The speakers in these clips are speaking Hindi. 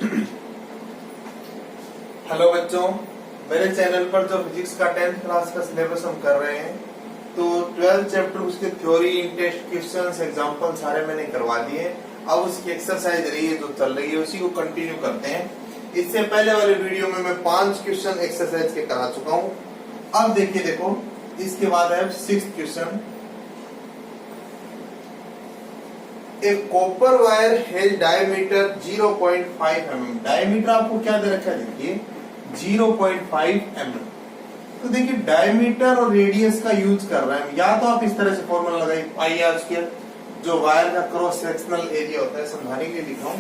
हेलो बच्चों, मेरे चैनल पर जो फिजिक्स का 10th क्लास का सिलेबस हम कर रहे हैं, तो 12th चैप्टर उसके थ्योरी, इंटेस्ट, क्वेश्चंस, एग्जांपल सारे मैंने करवा दिए। अब उसकी एक्सरसाइज रही है जो चल रही है, उसी को कंटिन्यू करते हैं। इससे पहले वाले वीडियो में मैं 5 क्वेश्चन एक्सरसाइज के करा चुका हूँ। अब देखो, इसके बाद है 6th क्वेश्चन। एक copper wire has diameter 0.5 mm। Diameter आपको क्या दे रखा है, देखिए 0.5 mm। तो देखिए डायमीटर और रेडियस का यूज कर रहे हैं। या तो आप इस तरह से फॉर्मूला लगाइए पाई आर स्क्वायर, जो वायर का क्रॉस सेक्शनल एरिया होता है, समझाने के लिए लिखा हूं।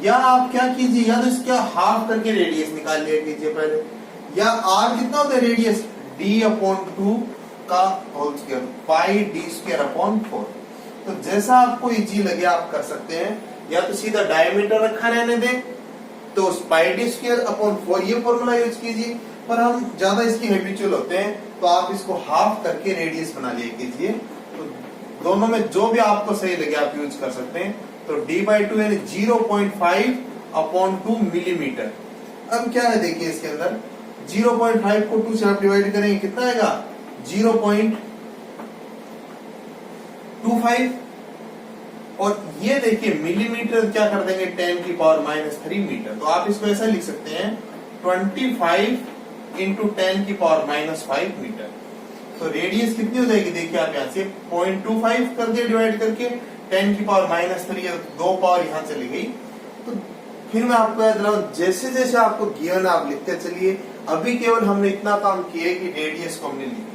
या आप क्या कीजिए, या तो इसका हाफ करके रेडियस निकाल लिया कीजिए पहले। या आर कितना होता है रेडियस, d/2 का होल स्क्वायर, पाई d²/4। तो जैसा आपको इजी लगे आप कर सकते हैं। या तो सीधा डायमीटर रखा रहने दें, तो पाई d²/4 ये फॉर्मूला यूज कीजिए। पर हम ज्यादा इसकी हैबिचुअल होते हैं, तो आप इसको हाफ करके रेडियस बना लिया कीजिए। तो दोनों में जो भी आपको सही लगे आप यूज कर सकते हैं। तो d/2 यानी 0.5/2 मिलीमीटर। अब क्या है देखिए, इसके अंदर 0.5 को 2 से आप डिवाइड करेंगे, कितना आएगा 0.25। और ये देखिए मिलीमीटर क्या कर देंगे 10⁻³ मीटर। तो आप इसको ऐसा लिख सकते हैं 25 × 10⁻⁵ मीटर। तो रेडियस कितनी हो जाएगी, देखिए आप यहाँ से 0.25 कर दिया डिवाइड करके 10⁻⁻3, 2 पावर यहाँ चली गई। तो फिर मैं आपको याद दिलाऊं, जैसे जैसे आपको गिवन आप लिखते चलिए। अभी केवल हमने इतना काम किया कि रेडियस को हमने लिख लिया।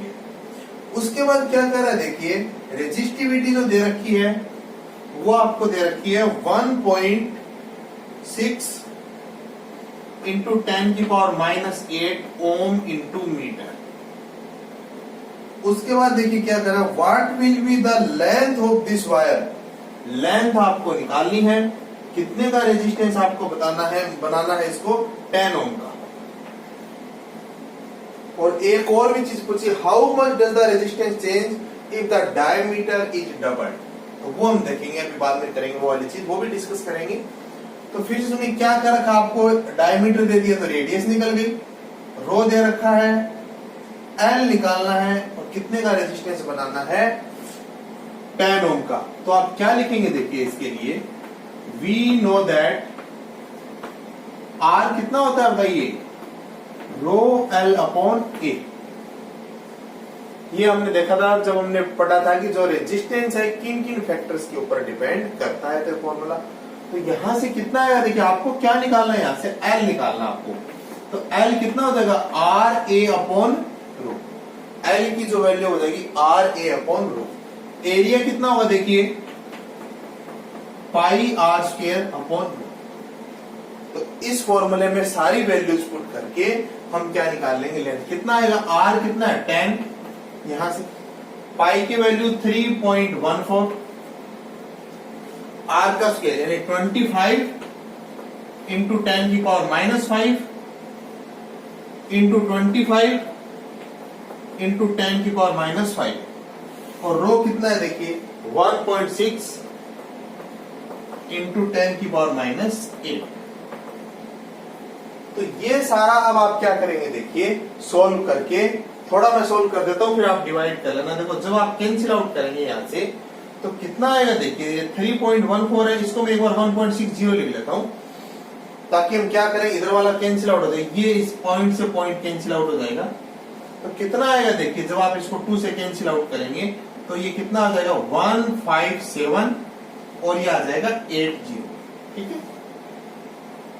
उसके बाद क्या कर रहा है देखिए, रेजिस्टिविटी जो दे रखी है वो आपको दे रखी है 1.6 × 10⁻⁸ ओम × मीटर। उसके बाद देखिए क्या कर रहा है, what will be the length of this wire. Length आपको निकालनी है, कितने का रेजिस्टेंस आपको बनाना है इसको 10 ओम का। और एक और भी चीज पूछी, how much does the resistance change if the diameter is doubled. तो वो हम देखेंगे, अभी बाद में करेंगे वो वाली चीज, वो भी डिस्कस करेंगे। तो फिर इसमें क्या कर रखा, आपको डायमीटर दे दिया तो रेडियस निकल गई, रो दे रखा है, एल निकालना है, और कितने का रेजिस्टेंस बनाना है 10 ओम का। तो आप क्या लिखेंगे देखिए इसके लिए, वी नो दैट आर कितना होता है बताइए, ρL/A। ये हमने देखा था जब हमने पढ़ा था कि जो रेजिस्टेंस है किन किन फैक्टर्स के ऊपर डिपेंड करता है। तो फॉर्मूला तो यहां से कितना आएगा देखिए, आपको क्या निकालना है, यहां से L निकालना आपको। तो L कितना हो जाएगा RA/ρ। L की जो वैल्यू हो जाएगी RA/ρ। एरिया कितना होगा देखिए पाई r²/ρ। तो इस फॉर्मूले में सारी वैल्यूज पुट करके हम क्या निकाल लेंगे, लेंथ कितना आएगा, r कितना है 10, यहां से पाई की वैल्यू 3.14, r का स्क्वायर यानी 25 × 10⁻⁵ × 25 × 10⁻⁵। और रो कितना है देखिए 1.6 × 10⁻⁸। तो ये सारा अब आप क्या करेंगे देखिए, सोल्व करके, थोड़ा मैं सोल्व कर देता हूं फिर आप डिवाइड कर लेना। देखो जब आप कैंसिल आउट करेंगे यहां से तो कितना आएगा देखिए, 3.14 है, इसको मैं एक बार 1.60 लिख लेता हूं ताकि हम क्या करें, इधर वाला कैंसिल आउट हो जाए, ये इस पॉइंट से पॉइंट कैंसिल आउट हो जाएगा। तो कितना आएगा देखिए, जब आप इसको 2 से कैंसिल आउट करेंगे तो ये कितना आ जाएगा 157, और ये आ जाएगा 80। ठीक है।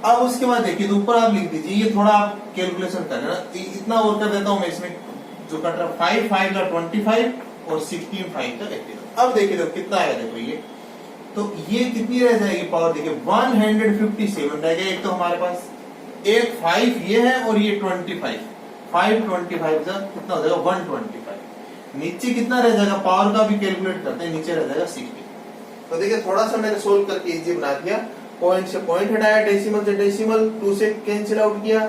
अब उसके बाद देखिए, तो ऊपर आप लिख दीजिए, ये थोड़ा आप कैलकुलेशन कर लेना, इतना और कर देता हूं मैं इसमें, जो कट रहा 5 5 का 25 और 16 5 का 80। अब देखिए तो कितना आएगा देखो, ये तो ये कितनी रह जाएगी पावर देखिए 157 रह गया। एक तो हमारे पास एक 5 ये है और ये 25, 525 कितना हो जाएगा 125। नीचे कितना रह जाएगा, पावर का भी कैलकुलेट करते हैं, नीचे रह जाएगा 60। तो देखिए थोड़ा सा मैंने सोल्व करके इजी बना दिया, पॉइंट से पॉइंट हटाया, डेसिमल से डेसिमल, 2 से कैंसिल आउट किया,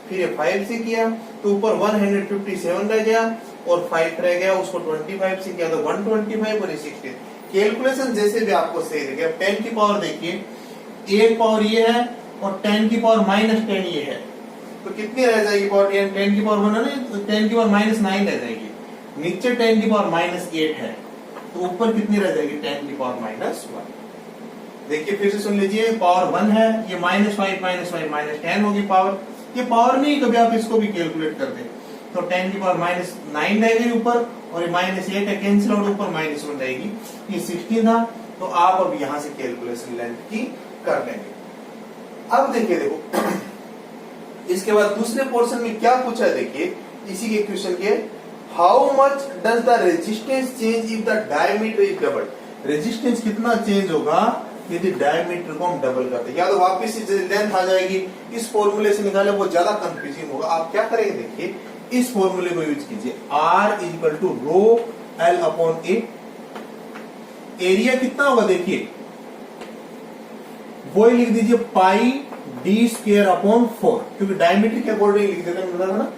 फिर ये 5 से किया तो ऊपर 157 रह गया और 5 रह गया, उसको 25 से किया तो 125 और 60। कैलकुलेशन जैसे भी आपको सही लगे। 10 की पावर देखिए, एक पावर ये है और 10 की पावर -10 ये है, तो कितनी रह जाएगी पावर? 10 की पावर 1 है ना, तो 10 की पावर -9 रह जाएगी। नीचे 10 की पावर -8 है, तो ऊपर कितनी रह जाएगी? 10 की पावर -1। देखिए फिर से सुन लीजिए, पावर 1 है, ये -5 -10 होगी पावर। ये पावर नहीं, कभी आप इसको भी कैलकुलेट कर दें तो 10 की पावर -9 रहेगी ऊपर, और ये -8 है, कैंसिल आउट, ऊपर -1 रहेगी। ये 16 था, तो आप अब यहां से कैलकुलेशन लेंथ की कर लेंगे। अब देखिए, देखो इसके बाद दूसरे पोर्शन में क्या पूछा है, देखिए इसी के क्वेश्चन के, how much does the resistance change if the diameter is double. Resistance कितना चेंज होगा यदि डायमीटर को हम डबल करते हैं? या तो वापस से लेंथ आ जाएगी, इस फॉर्मूले से निकाले वो ज्यादा कंफ्यूजिंग होगा। आप क्या करेंगे, देखिए इस फॉर्मूले को यूज कीजिए, R equal to rho L upon a. Area कितना होगा, देखिए वो ही लिख दीजिए पाई डी स्क्वायर अपॉन 4, क्योंकि डायमीटर के अकॉर्डिंग लिख देते हैं ना।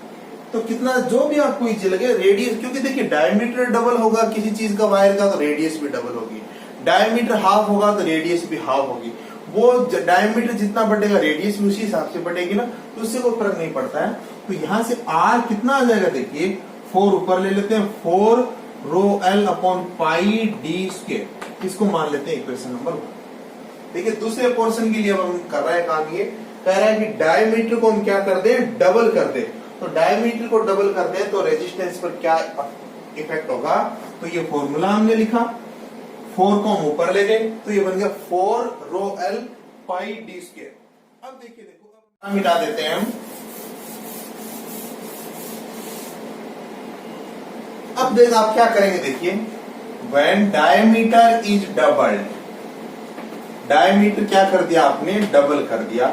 तो कितना जो भी आपको इजी लगे, रेडियस, क्योंकि देखिए डायमीटर डबल होगा किसी चीज का वायर का, तो रेडियस भी डबल होगी। डायमीटर हाफ होगा तो रेडियस भी हाफ होगी। वो डायमीटर जितना बढ़ेगा रेडियस भी उसी हिसाब से बढ़ेगी ना, तो उससे कोई फर्क नहीं पड़ता है। तो यहां से R कितना आ जाएगा, देखिए 4 ऊपर ले लेते हैं, 4 रो L upon pi D square, इसको मान लेते हैं इक्वेशन नंबर 1। देखिए दूसरे पोर्शन के लिए अब हम कर रहे हैं काम, ये कह रहा है कि डायमीटर को हम क्या कर दें, डबल कर दें। तो डायमीटर को डबल कर दें तो रेजिस्टेंस पर क्या इफेक्ट होगा, तो ये फॉर्मूला हमने लिखा, 4 को हम ऊपर ले गए, तो ये बन गया 4 रो L पाई डी स्क्वायर। अब देखिए, देखो अब मिटा देते हैं हम। अब देख आप क्या करेंगे, देखिए when diameter is doubled, diameter क्या कर दिया आपने, डबल कर दिया,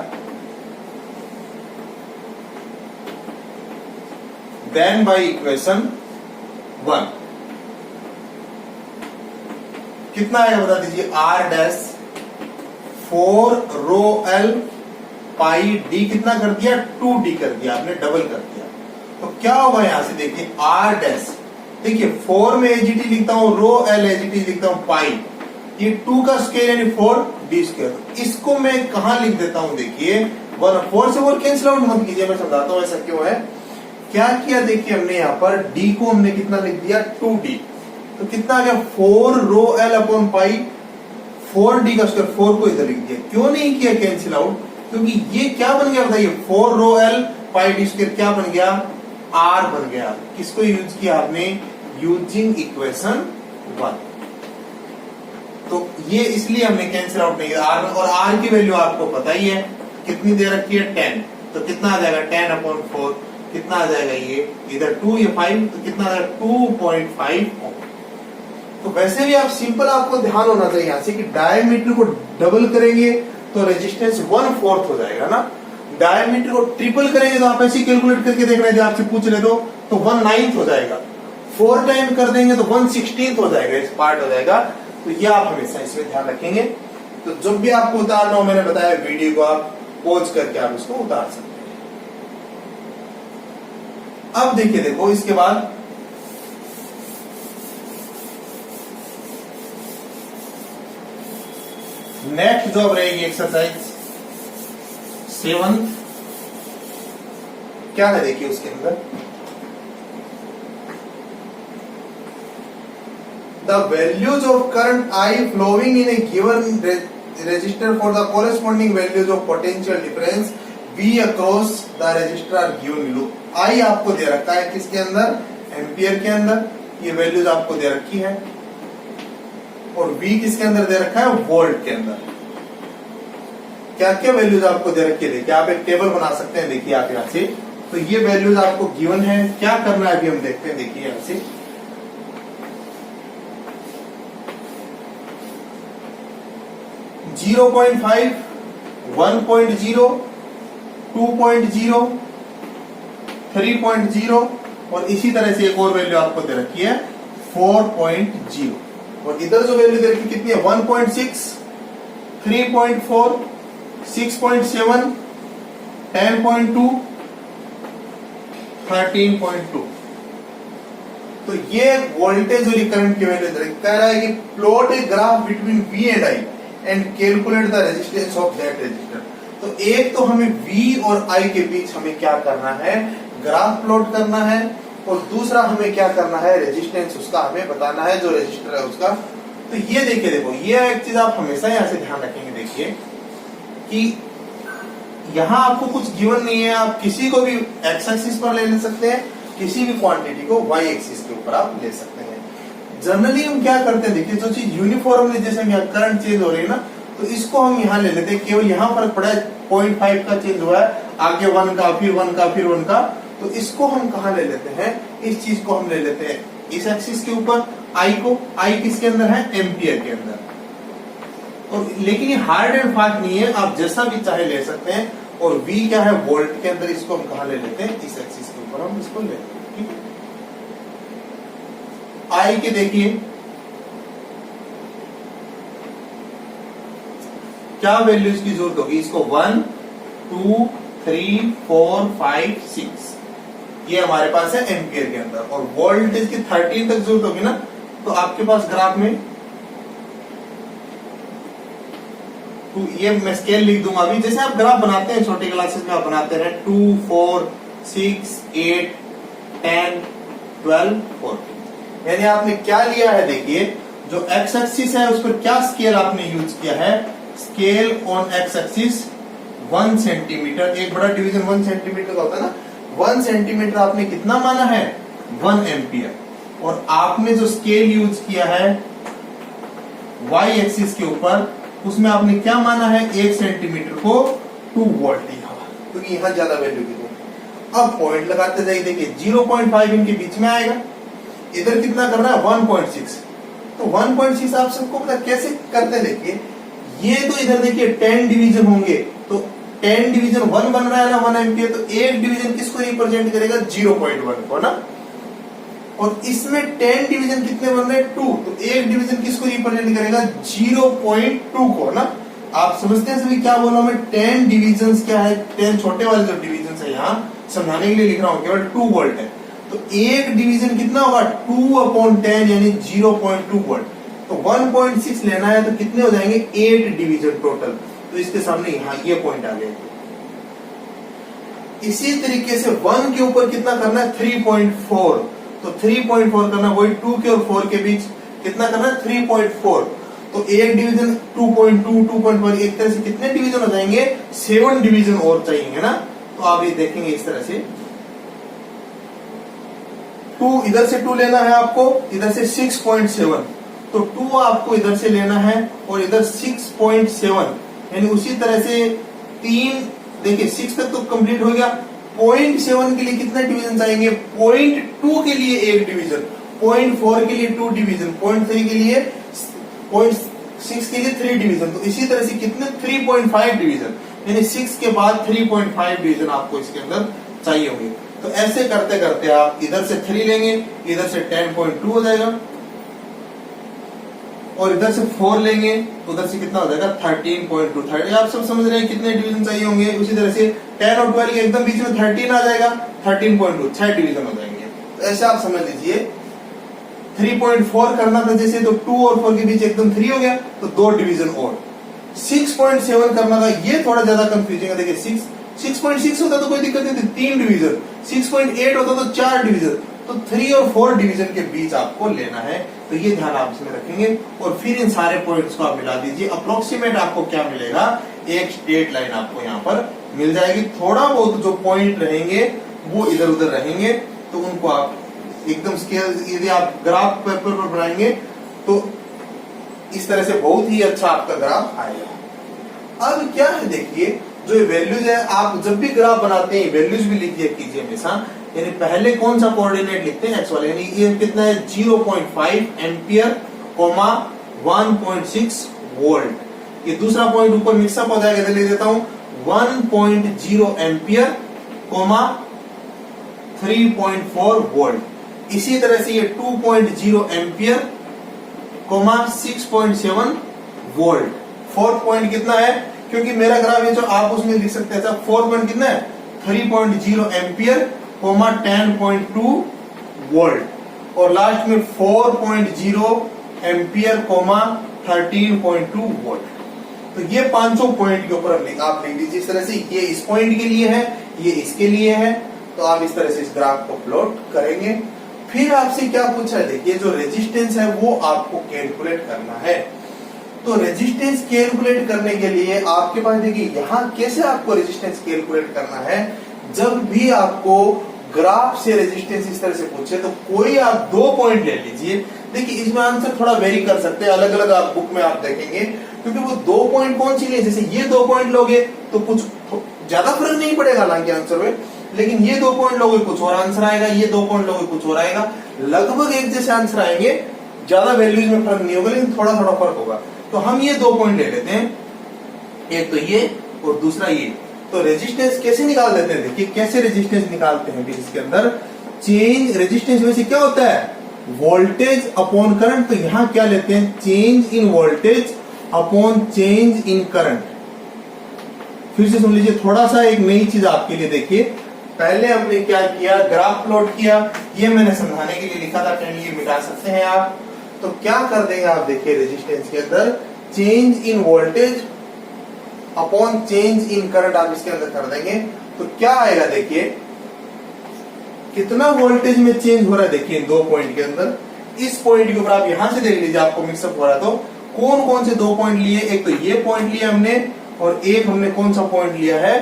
देन बाय इक्वेशन 1 कितना आएगा बता दीजिए, R डैश 4 रो L पाई डी कितना कर दिया, 2D कर दिया आपने, डबल कर दिया। तो क्या होगा यहां से, देखिए R डैश, देखिए 4 में एजीटी लिखता हूं, रो L एजीटी लिखता हूं, पाई, ये 2 का स्क्वायर यानी 4D स्क्वायर। इसको मैं कहां लिख देता हूं, देखिए 1/4 से 4 कैंसिल आउट मत कीजिए, मैं समझाता हूं ऐसा क्यों है। क्या किया, देखिए हमने यहां पर D को हमने कितना लिख दिया, 2D, तो कितना आ गया 4 रो L अपॉन पाई, 4D का स्क्वायर, 4 को इधर लिख दिया। क्यों नहीं किया कैंसिल आउट, क्योंकि ये क्या बन गया बताइए, 4 रो L पाई डी स्क्वायर क्या बन गया, R बन गया। किसको यूज किया आपने, यूजिंग इक्वेशन 1। तो ये इसलिए हमने कैंसिल आउट नहीं किया R में, और R की वैल्यू आपको पता ही है कितनी दे रखी है, 10, तो कितना आ जाएगा 10 अपॉन 4, कितना आ जाएगा, ये इधर 2 या 5, तो कितना आ जाएगा 2.5 ओम। तो वैसे भी आप सिंपल, आपको ध्यान होना चाहिए यहां से कि डायमीटर को डबल करेंगे तो रेजिस्टेंस 1/4 हो जाएगा ना, डायमीटर को ट्रिपल करेंगे तो आप ऐसे कैलकुलेट करके देख रहे थे, आपसे पूछ रहे तो 1/9 हो जाएगा, 4 टाइम कर देंगे तो 1/16 हो जाएगा, इस पार्ट हो जाएगा। तो ये आप हमेशा इसमें ध्यान रखेंगे। तो जब भी आपको उतारना हो, मैंने बताया वीडियो को आप पॉज करके आप इसको उतार सकते हैं। अब देखिए, देखो इसके बाद नेक्स्ट जो अब रहेगी एक्सरसाइज 7, क्या है देखिए उसके अंदर, the values of current I flowing in a given resistor for the corresponding values of potential difference V across the resistor are given below। I आपको दे रखा है किसके अंदर, एम्पियर के अंदर, ये वैल्यूज आपको दे रखी है, और V किसके अंदर दे रखा है, वोल्ट के अंदर। क्या क्या वैल्यूज आपको दे रखी है, देखिए आप एक टेबल बना सकते हैं, देखिए आप यहां से, तो ये वैल्यूज आपको गिवन है। क्या करना है अभी हम देखते हैं, देखिए यहां से 0.5, 1.0, 2.0, 3.0, और इसी तरह से एक और वैल्यू आपको दे रखी है 4.0, और इधर जो वैल्यू दे रखी कितनी है, 1.6, 3.4, 6.7, 10.2, 13.2। तो ये वोल्टेज और करंट की वैल्यू कह रहा है कि plot a graph between V and I and calculate the resistance of that resistor. तो एक तो हमें V और I के बीच हमें क्या करना है, ग्राफ प्लॉट करना है, और दूसरा हमें क्या करना है, रेजिस्टेंस उसका हमें बताना है, जो रेजिस्टर है उसका। तो ये देखिए, देखो ये एक चीज आप हमेशा यहाँ से ध्यान रखेंगे, देखिए कि यहाँ आपको कुछ गिवन नहीं है, आप किसी को भी एक्स एक्सिस पर ले सकते हैं, किसी भी क्वांटिटी को वाई एक्सिस के ऊपर आप ले सकते हैं। जनरली हम क्या करते हैं, देखिए जो चीज यूनिफॉर्मली, जैसे यहाँ करंट चेंज हो रही है ना, तो इसको हम यहाँ ले लेते हैं, केवल यहाँ फर्क पड़ा है, 0.5 का चेंज हुआ है, आगे 1 का, फिर 1 का, फिर 1 का, तो इसको हम कहाँ ले लेते हैं, इस चीज को हम ले लेते हैं इस एक्सिस के ऊपर, आई को, आई किसके अंदर है, एम्पियर के अंदर। और लेकिन ये हार्ड एंड फास्ट नहीं है, आप जैसा भी चाहे ले सकते हैं। और V क्या है, वोल्ट के अंदर, इसको हम कहाँ ले लेते हैं, इस एक्सिस के ऊपर हम इसको ले लेते हैं, ठीक है। I के देखिए क्या वैल्यू इसकी जरूरत होगी, इसको 1 2 3 4 5 6 ये हमारे पास है एम्पियर के अंदर, और वोल्टेज की 13 तक जरूरत होगी ना, तो आपके पास ग्राफ में तो ये मैं स्केल लिख दूंगा अभी, जैसे आप ग्राफ बनाते हैं छोटे क्लासेस में आप बनाते हैं 2 4 6 8 10 12 14, यानी आपने क्या लिया है, देखिए जो एक्स एक्सिस है उस पर क्या स्केल आपने यूज किया है, scale on x axis 1 centimetre, एक बड़ा डिवीजन 1 सेंटीमीटर का होता है ना, 1 सेंटीमीटर आपने कितना माना है, 1 एम्पियर। और आपने जो स्केल यूज किया है वाई एक्सिस के ऊपर, उसमें आपने क्या माना है, 1 सेंटीमीटर को 2 वोल्ट लिखा, क्योंकि यहाँ ज्यादा वैल्यू की तो। अब पॉइंट लगाते जाइए, देखिए 0.5 इनके बीच में आएगा, इधर कितना करना है 1.6, तो 1.6 आप सबको पता कैसे करते हैं, देखिए ये तो इधर देखिए 10 डिवीजन होंगे, तो 10 डिवीजन 1 बन रहा है ना 1 एम्पियर, तो एक डिवीजन किसको रिप्रेजेंट करेगा, 0.1 को ना, और इसमें 10 डिवीजन कितने बन रहे हैं, 2, तो एक डिवीजन किसको रिप्रेजेंट करेगा, 0.2 को ना। आप समझते हैं सभी क्या बोला मैं, 10 डिवीजन क्या है, 10 छोटे वाले जो डिवीजन है, यहाँ समझाने के लिए लिख रहा हूँ, केवल 2 वोल्ट है, तो एक डिवीजन कितना होगा 2/10 यानी 0.2 वोल्ट, तो 1.6 लेना है तो कितने हो जाएंगे 8 डिवीजन टोटल, तो इसके सामने यहाँ ये पॉइंट आ गया। इसी तरीके से 1 के ऊपर कितना करना है 3.4, तो 3.4 करना, वही 2 के और 4 के बीच कितना करना है 3.4, तो एक डिवीजन 2.2 2.1, एक तरह से कितने डिवीजन हो जाएंगे 7 डिवीजन और चाहिए ना। तो आप ये देखेंगे इस तरह से 2 इधर से 2 लेना है आपको, इधर से 6.7, तो 2 आपको इधर से लेना है और इधर 6.7, यानी उसी तरह से 3, देखिए 6 तक तो कंप्लीट हो गया, 0.7 के लिए कितने डिवीजन चाहिए, 0.2 के लिए एक डिवीजन, 0.4 के लिए 2 डिवीजन, 0.3 के लिए 0.6 के लिए 3 डिवीजन, तो इसी तरह से कितने 3.5 डिवीजन, यानी 6 के बाद 3.5 डिवीजन आपको इसके अंदर चाहिए होंगे। तो ऐसे करते करते आप इधर से 3 लेंगे, इधर से 10.2 हो जाएगा, और इधर से 4 लेंगे तो उधर से कितना हो जाएगा 13.2। 30 आप सब समझ रहे हैं कितने डिवीजन चाहिए होंगे। उसी तरह से 10 और 12 के एकदम बीच में 13 आ जाएगा, 13.2 6 डिवीजन हो जाएंगे। तो ऐसे आप समझ लीजिए 3.4 करना था जैसे, तो 2 और 4 के बीच एकदम 3 हो गया, तो 2 डिवीजन और। 6.7 करना था, ये थोड़ा ज्यादा कंफ्यूजिंग है। देखिए 6.6 होता तो कोई दिक्कत नहीं थी, 3 डिवीजन, 6.8 होता तो 4 डिवीजन, तो 3 और 4 डिवीजन के बीच आपको लेना है। तो ये ध्यान आप इसमें रखेंगे और फिर इन सारे पॉइंट्स को आप मिला दीजिए, अप्रोक्सीमेट आपको क्या मिलेगा, एक स्ट्रेट लाइन आपको यहाँ पर मिल जाएगी। थोड़ा बहुत जो पॉइंट रहेंगे वो इधर उधर रहेंगे, तो उनको आप एकदम स्केल, यदि आप ग्राफ पेपर पर बनाएंगे तो इस तरह से बहुत ही अच्छा आपका ग्राफ आएगा। अब क्या है, देखिए जो ये वैल्यूज है, आप जब भी ग्राफ बनाते हैं वैल्यूज भी लिख दिया कीजिए हमेशा। यानी पहले कौन सा कोऑर्डिनेट लिखते हैं, एक्स वाले, यानी ये कितना है 0.5 एम्पियर, 1.6 वोल्ट। ये दूसरा पॉइंट ऊपर मिक्सअप हो जाएगा, लिख देता हूं 1.0 एम्पियर, 3.4 वोल्ट। इसी तरह से ये 2.0 एम्पियर, 6.7 वोल्ट। फोर्थ पॉइंट कितना है, क्योंकि मेरा ग्राफ है जो आप उसमें लिख सकते हैं, फोर्थ पॉइंट कितना है 3.0 एम्पियर, 10.2 वोल्ट। और लास्ट में 4.0 एम्पियर, 13.2 वोल्ट। तो ये 500 पॉइंट के ऊपर आप लिख दीजिए इस तरह से, ये इस पॉइंट के लिए है, ये इसके लिए है। तो आप इस तरह से इस ग्राफ को प्लॉट करेंगे। फिर आपसे क्या पूछा है, देखिए जो रेजिस्टेंस है वो आपको कैलकुलेट करना है। तो रेजिस्टेंस कैलकुलेट करने के लिए आपके पास देखिए यहाँ कैसे आपको रेजिस्टेंस कैलकुलेट करना है। जब भी आपको ग्राफ से रेजिस्टेंस इस तरह से पूछे तो कोई आप 2 पॉइंट ले लीजिए। देखिए इसमें आंसर थोड़ा वेरी कर सकते हैं, अलग अलग आप बुक में आप देखेंगे, क्योंकि वो 2 पॉइंट कौन सी लिए, जैसे ये 2 पॉइंट लोगे तो कुछ ज्यादा फर्क नहीं पड़ेगा हालांकि आंसर में, लेकिन ये 2 पॉइंट लोगे कुछ और आंसर आएगा, ये 2 पॉइंट लोगे कुछ और आएगा, लगभग एक जैसे आंसर आएंगे, ज्यादा वैल्यूज में फर्क नहीं होगा लेकिन थोड़ा थोड़ा फर्क होगा। तो हम ये 2 पॉइंट ले लेते हैं, एक तो ये और दूसरा ये। तो रेजिस्टेंस कैसे निकाल देते हैं, देखिए कैसे रेजिस्टेंस निकालते हैं। इसके अंदर चेंज रेजिस्टेंस में से क्या होता है, वोल्टेज अपॉन करंट। तो यहां क्या लेते हैं, change in voltage upon change in current. फिर से सुन लीजिए, थोड़ा सा एक नई चीज आपके लिए देखिए। पहले हमने क्या किया, ग्राफ प्लॉट किया, ये मैंने समझाने के लिए लिखा था, ये मिटा सकते हैं आप। तो क्या कर देंगे आप, देखिए रेजिस्टेंस के अंदर change in voltage upon change in current आप इसके अंदर कर देंगे। तो क्या आएगा, देखिए कितना वोल्टेज में चेंज हो रहा है। देखिए 2 पॉइंट के अंदर, इस पॉइंट के ऊपर आप यहां से देख लीजिए, आपको मिक्सअप हो रहा है। तो कौन कौन से 2 पॉइंट लिए, एक तो ये पॉइंट लिया हमने, और एक हमने कौन सा पॉइंट लिया है,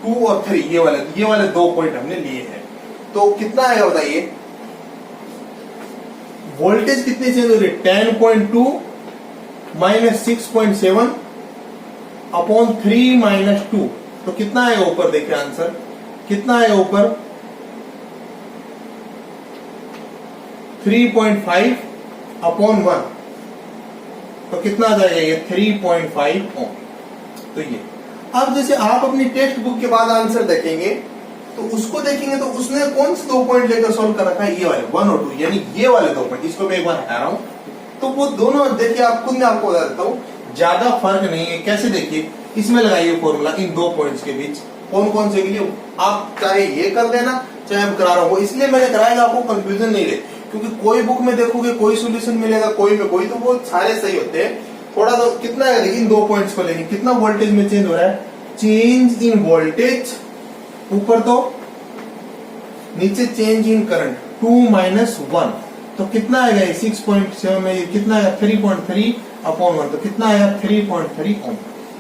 2 और 3, ये वाले 2 पॉइंट हमने लिए हैं। तो कितना आएगा बताइए, वोल्टेज कितनी चेंज हो रही है, 10.2 माइनस 6.7 अपॉन 3 माइनस 2। तो कितना आएगा ऊपर, देखिए आंसर कितना आएगा ऊपर, 3.5 अपॉन 1। तो कितना आ जाएगा ये, 3.5 ओम। तो ये अब जैसे आप अपनी टेक्स्ट बुक के बाद आंसर देखेंगे तो उसको देखेंगे तो उसने कौन से 2 पॉइंट लेकर सोल्व कर रखा है, ये वाले 1 और 2, यानी ये वाले 2 पॉइंट। इसको मैं एक बार हटा रहा हूं, तो वो दोनों देखिए, आप खुद में आपको बता देता हूं, ज्यादा फर्क नहीं है। कैसे, देखिए इसमें लगाइए फॉर्मूला इन 2 पॉइंट्स के बीच, कौन कौन से के लिए, आप चाहे ये कर देना चाहे हम करा रहा हूं, इसलिए मैंने कराया आपको कंफ्यूजन नहीं रहे। क्योंकि कोई बुक में देखोगे कोई सोल्यूशन मिलेगा, कोई में कोई, तो वो सारे सही होते हैं। थोड़ा तो कितना है, देखिए इन 2 पॉइंट्स को लेंगे, कितना वोल्टेज में चेंज हो रहा है, चेंज इन वोल्टेज ऊपर, तो नीचे चेंज इन करंट 2 माइनस 1। तो कितना आएगा, 6.7 में ये कितना आएगा, 3.3 अपॉन 1। तो कितना आएगा, 3.3 ओम।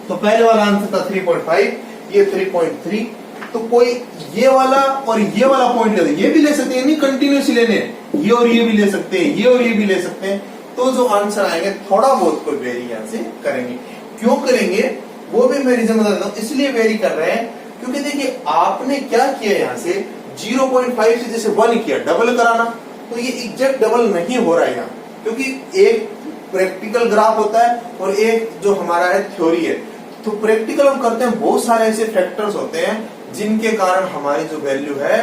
तो पहले वाला आंसर था 3.5, ये 3.3। तो कोई ये वाला और ये वाला पॉइंट ले, ये भी ले सकते हैं, नहीं कंटिन्यूस लेने, ये और ये भी ले सकते हैं, ये और ये भी ले सकते हैं। तो जो आंसर आएंगे थोड़ा बहुत कोई वेरी यहां से करेंगे। क्यों करेंगे वो भी मैं रीजन बता देता हूं, इसलिए वेरी कर रहे हैं क्योंकि देखिए आपने क्या किया, यहां से 0.5 से जैसे 1 किया, डबल कराना, तो ये एग्जैक्ट डबल नहीं हो रहा है यहाँ, क्योंकि एक प्रैक्टिकल ग्राफ होता है और एक जो हमारा है थ्योरी है। तो प्रैक्टिकल हम करते हैं, बहुत सारे ऐसे फैक्टर्स होते हैं जिनके कारण हमारी जो वैल्यू है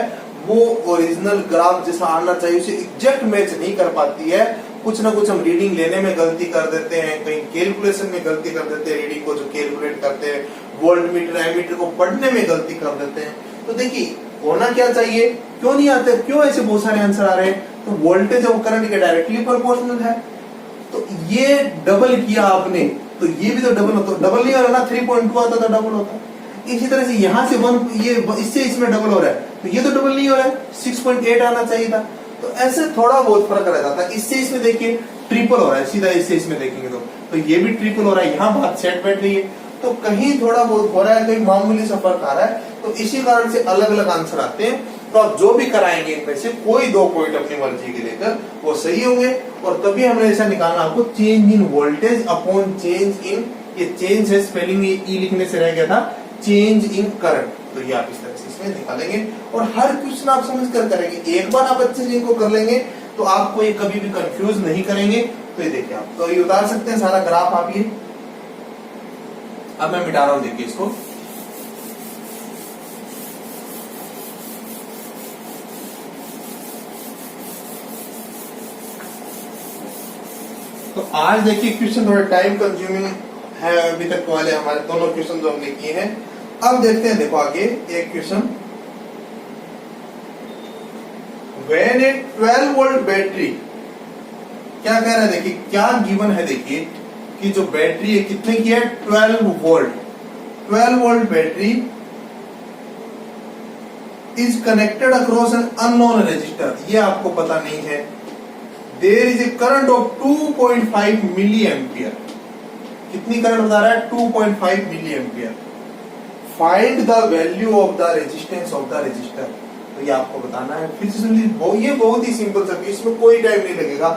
वो ओरिजिनल ग्राफ जैसा आना चाहिए उसे एग्जैक्ट मैच नहीं कर पाती है। कुछ ना कुछ हम रीडिंग लेने में गलती कर देते हैं, कहीं कैलकुलेशन में गलती कर देते हैं, रीडिंग को जो कैलकुलेट करते हैं, वोल्ट मीटर एमीटर को पढ़ने में गलती कर देते हैं। तो देखिए होना क्या चाहिए, क्यों नहीं आते, क्यों ऐसे बहुत सारे आंसर आ रहे हैं, तो वोल्टेज और करंट के डायरेक्टली प्रोपोर्शनल है। तो ये डबल किया आपने, तो ये भी तो डबल होता, डबल नहीं हो रहा ना, 3.2 आता तो डबल होता। इसी तरह से यहाँ से 1, ये इससे इसमें डबल हो रहा है, तो ये तो डबल नहीं हो रहा है, 6.8 आना चाहिए था। तो ऐसे थोड़ा बहुत फर्क रह जाता है। इससे इसमें देखिए ट्रिपल हो रहा है, सीधा इससे इसमें देखेंगे तो ये भी ट्रिपल हो रहा है, यहाँ बात सेट बैठ रही है। तो कहीं थोड़ा बहुत हो रहा है, कहीं मामूली सा फर्क आ रहा है, तो इसी कारण से अलग अलग आंसर आते हैं। तो आप जो भी कराएंगे इनमें से कोई 2 पॉइंट अपनी मर्जी के लेकर वो सही होंगे। और तभी हमने ऐसा निकालना आपको, change in voltage upon change in, ये चेंज है स्पेलिंग ई लिखने से रह गया था, चेंज इन करंट। तो ये आप इस तरह से इसमें निकालेंगे और हर क्वेश्चन आप समझ कर करेंगे। एक बार आप अच्छे से इनको कर लेंगे तो आपको ये कभी भी कंफ्यूज नहीं करेंगे। तो ये देखिए आप, तो ये उतार सकते हैं सारा ग्राफ आप ये। अब मैं मिटा रहा हूं, देखिए इसको। तो आज देखिए क्वेश्चन थोड़े टाइम कंज्यूमिंग है, अभी तक वाले हमारे दोनों क्वेश्चन जो हमने किए हैं। अब देखते हैं, देखो आगे एक question, when a 12 volt battery, क्या कह रहा है देखिए, क्या गिवन है देखिए कि जो बैटरी है कितने की है, 12 volt, 12 volt battery is connected across an unknown resistor, ये आपको पता नहीं है। There is a current of 2.5 milli ampere, कितनी करंट बता रहा है, 2.5 मिली ampere. Find the value of the resistance of the resistor, तो ये आपको बताना है। फिर से ये बहुत ही सिंपल सा, इसमें कोई टाइम नहीं लगेगा।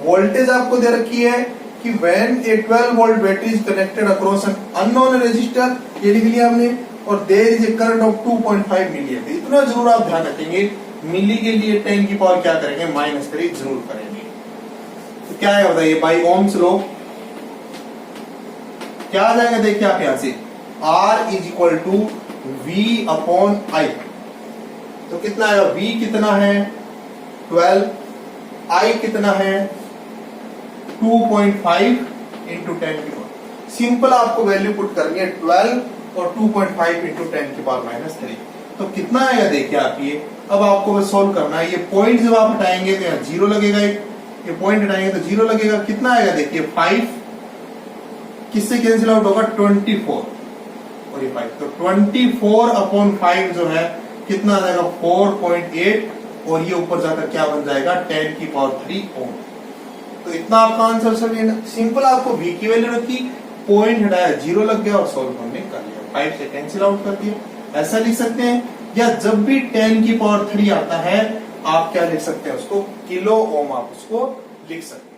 वोल्टेज आपको दे रखी है कि when a 12 volt battery is connected across an unknown resistor, ये लिख लिया हमने, और there is a current of 2.5 milli ampere. इतना जरूर आप ध्यान रखेंगे, मिली के लिए 10 की पावर क्या करेंगे, -3 जरूर करेंगे। तो क्या है बताइए, बाई ओम्स लॉ क्या आ जाएगा, देखिए आप यहां से R is equal to V upon I, तो कितना आएगा, V कितना है 12, I कितना है 2.5 इंटू 10 की पावर। सिंपल आपको वैल्यू पुट करनी है 12 और 2.5 इंटू 10 की पावर -3, तो कितना आएगा देखिए आप ये। अब आपको बस सोल्व करना है, ये पॉइंट जब आप हटाएंगे तो यहाँ 0 लगेगा, ये पॉइंट हटाएंगे तो 0 लगेगा। कितना आएगा देखिए 5 किससे कैंसिल आउट होगा, 24 और ये 5, तो 24 अपॉन 5 जो है कितना आ जाएगा 4.8, और ये ऊपर जाकर क्या बन जाएगा 10 की पावर 3 ओम। तो इतना आपका आंसर सर ये सिंपल, आपको V की वैल्यू रखी, पॉइंट हटाया 0 लग गया और सॉल्व हमने कर लिया, 5 से कैंसिल आउट कर दिया। ऐसा लिख सकते हैं, या जब भी 10 की पावर 3 आता है आप क्या लिख सकते हैं उसको, किलो ओम आप उसको लिख सकते हैं।